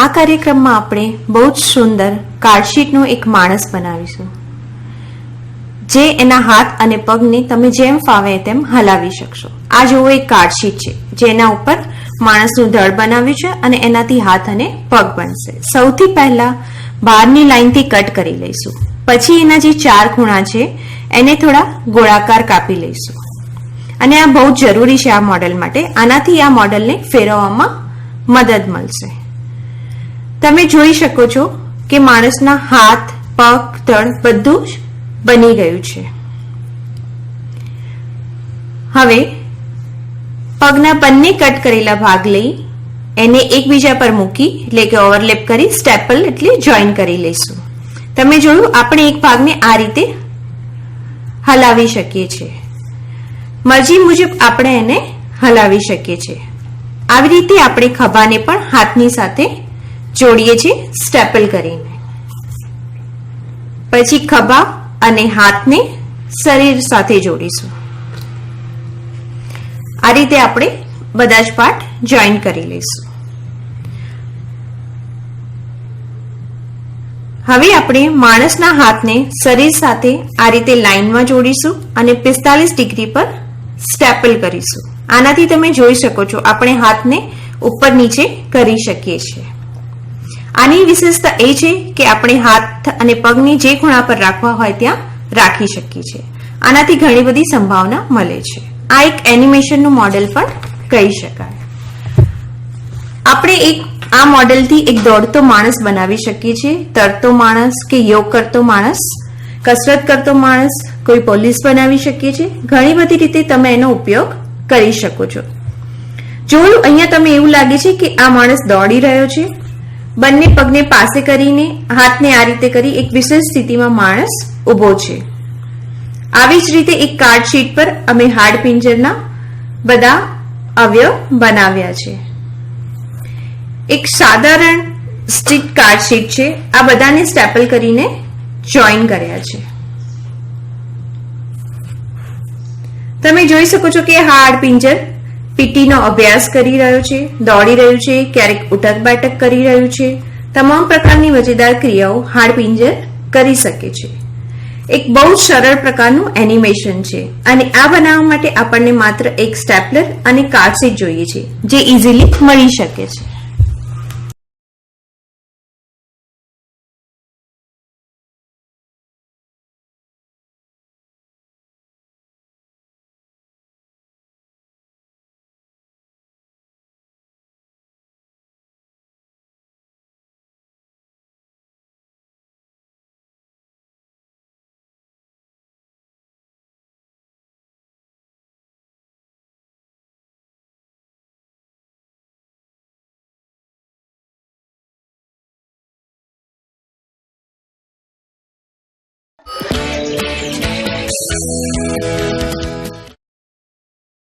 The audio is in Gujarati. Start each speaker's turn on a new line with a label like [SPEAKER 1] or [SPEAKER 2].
[SPEAKER 1] આ કાર્યક્રમમાં આપણે બહુ જ સુંદર કાર્ડશીટનો એક માણસ બનાવીશું, જે એના હાથ અને પગને તમે જેમ ફાવે તેમ હલાવી શકશો. આ જેવો એક કાર્ડશીટ છે જેના ઉપર માણસનું ધડ બનાવ્યું છે અને એનાથી હાથ અને પગ બનશે. સૌથી પહેલા બહારની લાઈનથી કટ કરી લઈશું. પછી એના જે 4 ખૂણા છે એને થોડા ગોળાકાર કાપી લઈશું. અને આ બહુ જ જરૂરી છે આ મોડેલ માટે. આનાથી આ મોડેલને ફેરવવામાં મદદ મળશે. તમે જોઈ શકો છો કે માણસના હાથ, પગ, ધડ બધું જ બની ગયું છે. હવે પગના બંને કટ કરેલા ભાગ લઈ એને એકબીજા પર મૂકી એટલે કે ઓવરલેપ કરી સ્ટેપલ એટલે જોઈન કરી લઈશું. તમે જોયું આપણે એક ભાગને આ રીતે હલાવી શકીએ છીએ. મરજી મુજબ આપણે એને હલાવી શકીએ છીએ. આવી રીતે આપણે ખભાને પણ હાથની સાથે જોડીએ છીએ સ્ટેપલ કરીને. પછી ખભા અને હાથને શરીર સાથે જોડીશું. આ રીતે આપણે બધા જ પાર્ટ જોઈન કરી લઈશું. હવે આપણે માણસના હાથને શરીર સાથે આ રીતે લાઈનમાં જોડીશું અને 45 ડિગ્રી પર સ્ટેપલ કરીશું. આનાથી તમે જોઈ શકો છો આપણે હાથને ઉપર નીચે કરી શકીએ છીએ. આની વિશેષતા એ છે કે આપણે હાથ અને પગને જે ખૂણા પર રાખવા હોય ત્યાં રાખી શકીએ છીએ. આનાથી ઘણી બધી સંભાવના મળે છે. આ એક એનિમેશનનું મોડેલ પણ કહી શકાય. આપણે આ મોડેલથી એક દોડતો માણસ બનાવી શકીએ છીએ, તરતો માણસ કે યોગ કરતો માણસ, કસરત કરતો માણસ, કોઈ પોલીસ બનાવી શકીએ છીએ. ઘણી બધી રીતે તમે એનો ઉપયોગ કરી શકો છો. જોયું અહીંયા તમે એવું લાગે છે કે આ માણસ દોડી રહ્યો છે. બંને પગને પાસે કરીને હાથને આ રીતે કરી એક વિશેષ સ્થિતિમાં માણસ ઊભો છે. આવી જ રીતે એક કાર્ડશીટ પર અમે હાડપિંજરના બધા અવયવ બનાવ્યા છે. એક સાધારણ સ્ટીક કાર્ડશીટ છે. આ બધાને સ્ટેપલ કરીને જોઈન કર્યા છે. તમે જોઈ શકો છો કે હાડપિંજર પીટીનો અભ્યાસ કરી રહ્યો છે, દોડી રહ્યું છે, ક્યારેક ઉઠક બેઠક કરી રહ્યું છે. તમામ પ્રકારની મજેદાર ક્રિયાઓ હાડપિંજર કરી શકે છે. એક બહુ જ સરળ પ્રકારનું એનિમેશન છે અને આ બનાવવા માટે આપણને માત્ર એક સ્ટેપલર અને કાર્ડશીટ જોઈએ છે જે ઇઝીલી મળી શકે છે.